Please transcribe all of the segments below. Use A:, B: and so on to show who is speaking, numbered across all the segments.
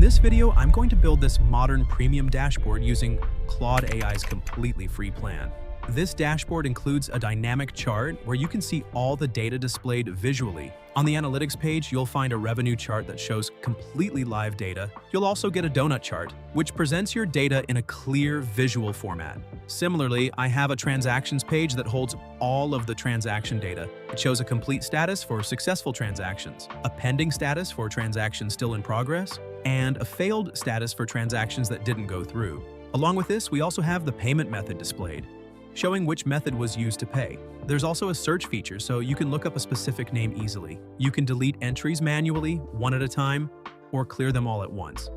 A: In this video, I'm going to build this modern premium dashboard using Claude AI's completely free plan. This dashboard includes a dynamic chart where you can see all the data displayed visually. On the analytics page, you'll find a revenue chart that shows completely live data. You'll also get a donut chart, which presents your data in a clear visual format. Similarly, I have a transactions page that holds all of the transaction data. It shows a complete status for successful transactions, a pending status for transactions still in progress, and a failed status for transactions that didn't go through. Along with this, we also have the payment method displayed, showing which method was used to pay. There's also a search feature, so you can look up a specific name easily. You can delete entries manually, one at a time, or clear them all at once.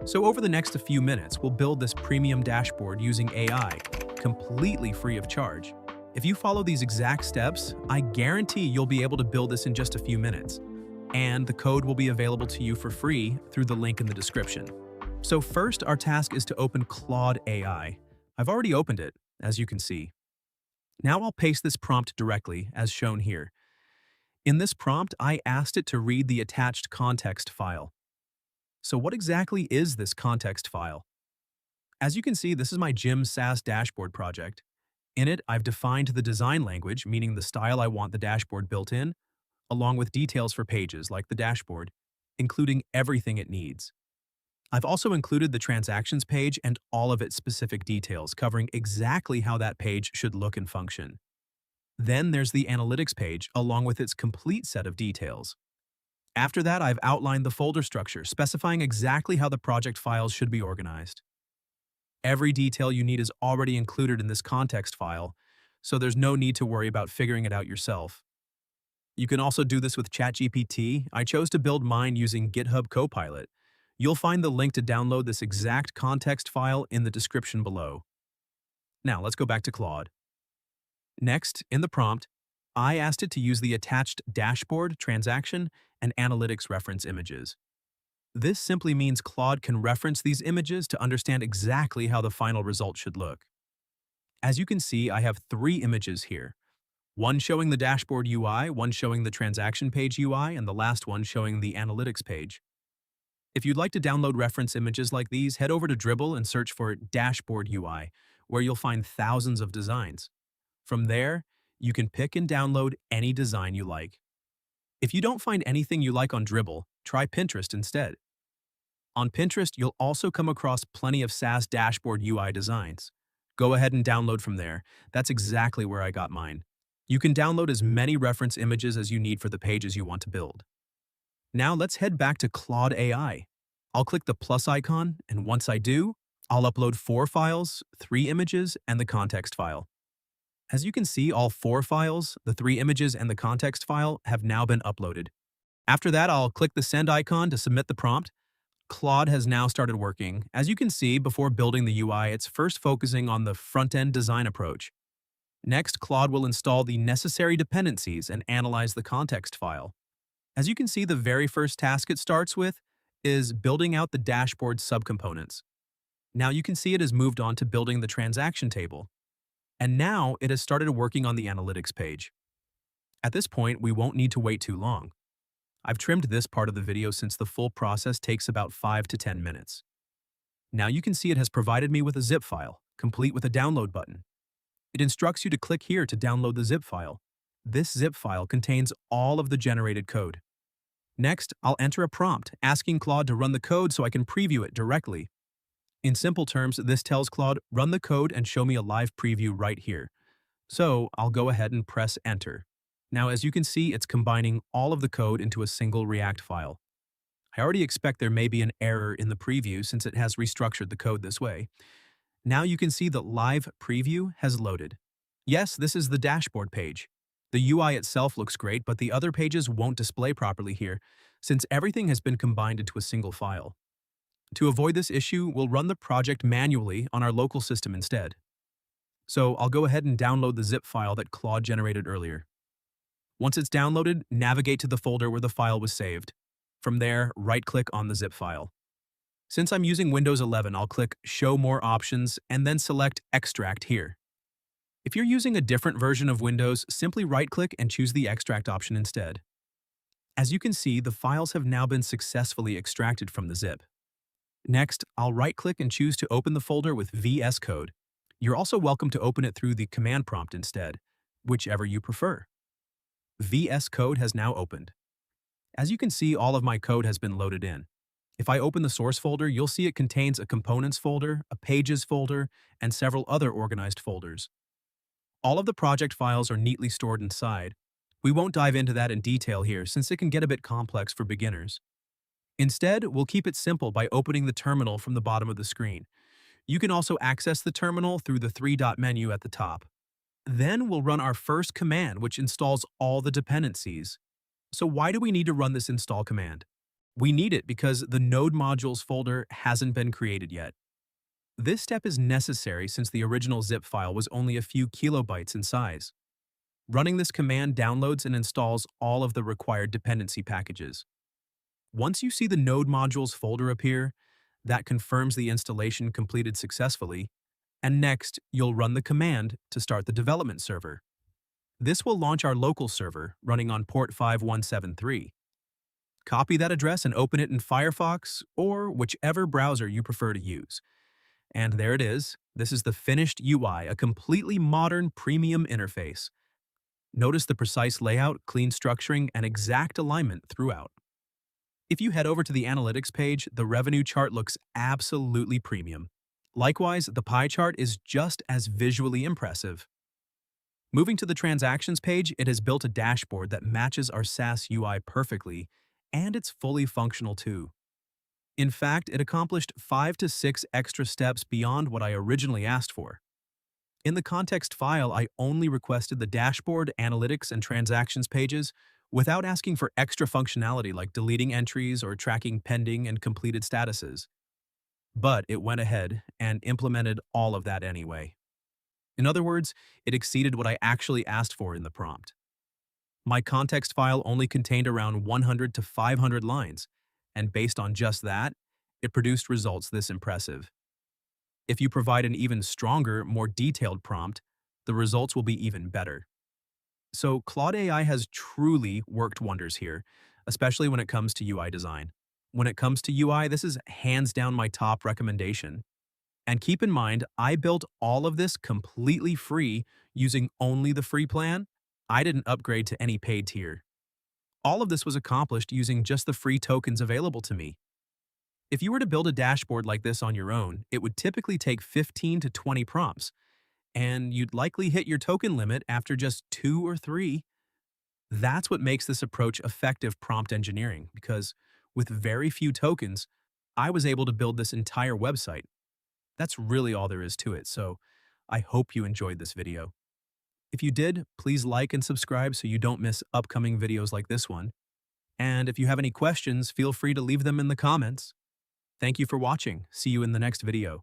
A: So over the next few minutes, we'll build this premium dashboard using AI, completely free of charge. If you follow these exact steps, I guarantee you'll be able to build this in just a few minutes. And the code will be available to you for free through the link in the description. So first, our task is to open Claude AI. I've already opened it, as you can see. Now I'll paste this prompt directly, as shown here. In this prompt, I asked it to read the attached context file. So what exactly is this context file? As you can see, this is my gym SaaS dashboard project. In it, I've defined the design language, meaning the style I want the dashboard built in, along with details for pages like the dashboard, including everything it needs. I've also included the transactions page and all of its specific details, covering exactly how that page should look and function. Then there's the analytics page, along with its complete set of details. After that, I've outlined the folder structure, specifying exactly how the project files should be organized. Every detail you need is already included in this context file, so there's no need to worry about figuring it out yourself. You can also do this with ChatGPT. I chose to build mine using GitHub Copilot. You'll find the link to download this exact context file in the description below. Now, let's go back to Claude. Next, in the prompt, I asked it to use the attached dashboard, transaction, and analytics reference images. This simply means Claude can reference these images to understand exactly how the final result should look. As you can see, I have 3 images here. One showing the dashboard UI, one showing the transaction page UI, and the last one showing the analytics page. If you'd like to download reference images like these, head over to Dribbble and search for Dashboard UI, where you'll find thousands of designs. From there, you can pick and download any design you like. If you don't find anything you like on Dribbble, try Pinterest instead. On Pinterest, you'll also come across plenty of SaaS dashboard UI designs. Go ahead and download from there. That's exactly where I got mine. You can download as many reference images as you need for the pages you want to build. Now let's head back to Claude AI. I'll click the plus icon, and once I do, I'll upload 4 files, 3 images, and the context file. As you can see, all 4 files, the 3 images, and the context file have now been uploaded. After that, I'll click the send icon to submit the prompt. Claude has now started working. As you can see, before building the UI, it's first focusing on the front-end design approach. Next, Claude will install the necessary dependencies and analyze the context file. As you can see, the very first task it starts with is building out the dashboard subcomponents. Now you can see it has moved on to building the transaction table. And now it has started working on the analytics page. At this point, we won't need to wait too long. I've trimmed this part of the video since the full process takes about 5 to 10 minutes. Now you can see it has provided me with a zip file, complete with a download button. It instructs you to click here to download the zip file. This zip file contains all of the generated code. Next, I'll enter a prompt asking Claude to run the code so I can preview it directly. In simple terms, this tells Claude, run the code and show me a live preview right here. So I'll go ahead and press enter. Now, as you can see, it's combining all of the code into a single React file. I already expect there may be an error in the preview since it has restructured the code this way. Now you can see that live preview has loaded. Yes, this is the dashboard page. The UI itself looks great, but the other pages won't display properly here, since everything has been combined into a single file. To avoid this issue, we'll run the project manually on our local system instead. So I'll go ahead and download the zip file that Claude generated earlier. Once it's downloaded, navigate to the folder where the file was saved. From there, right-click on the zip file. Since I'm using Windows 11, I'll click Show More Options and then select Extract here. If you're using a different version of Windows, simply right-click and choose the Extract option instead. As you can see, the files have now been successfully extracted from the zip. Next, I'll right-click and choose to open the folder with VS Code. You're also welcome to open it through the command prompt instead, whichever you prefer. VS Code has now opened. As you can see, all of my code has been loaded in. If I open the source folder, you'll see it contains a components folder, a pages folder, and several other organized folders. All of the project files are neatly stored inside. We won't dive into that in detail here since it can get a bit complex for beginners. Instead, we'll keep it simple by opening the terminal from the bottom of the screen. You can also access the terminal through the three-dot menu at the top. Then we'll run our first command, which installs all the dependencies. So why do we need to run this install command? We need it because the node modules folder hasn't been created yet. This step is necessary since the original zip file was only a few kilobytes in size. Running this command downloads and installs all of the required dependency packages. Once you see the node modules folder appear, that confirms the installation completed successfully, and next, you'll run the command to start the development server. This will launch our local server running on port 5173. Copy that address and open it in Firefox or whichever browser you prefer to use. And there it is. This is the finished UI, a completely modern premium interface. Notice the precise layout, clean structuring, and exact alignment throughout. If you head over to the analytics page, the revenue chart looks absolutely premium. Likewise, the pie chart is just as visually impressive. Moving to the transactions page, it has built a dashboard that matches our SaaS UI perfectly, and it's fully functional too. In fact, it accomplished 5 to 6 extra steps beyond what I originally asked for. In the context file, I only requested the dashboard, analytics, and transactions pages without asking for extra functionality like deleting entries or tracking pending and completed statuses. But it went ahead and implemented all of that anyway. In other words, it exceeded what I actually asked for in the prompt. My context file only contained around 100 to 500 lines, and based on just that, it produced results this impressive. If you provide an even stronger, more detailed prompt, the results will be even better. So Claude AI has truly worked wonders here, especially when it comes to UI design. When it comes to UI, this is hands down my top recommendation. And keep in mind, I built all of this completely free using only the free plan. I didn't upgrade to any paid tier. All of this was accomplished using just the free tokens available to me. If you were to build a dashboard like this on your own, it would typically take 15 to 20 prompts, and you'd likely hit your token limit after just 2 or 3. That's what makes this approach effective prompt engineering, because with very few tokens, I was able to build this entire website. That's really all there is to it, so I hope you enjoyed this video. If you did, please like and subscribe so you don't miss upcoming videos like this one. And if you have any questions, feel free to leave them in the comments. Thank you for watching. See you in the next video.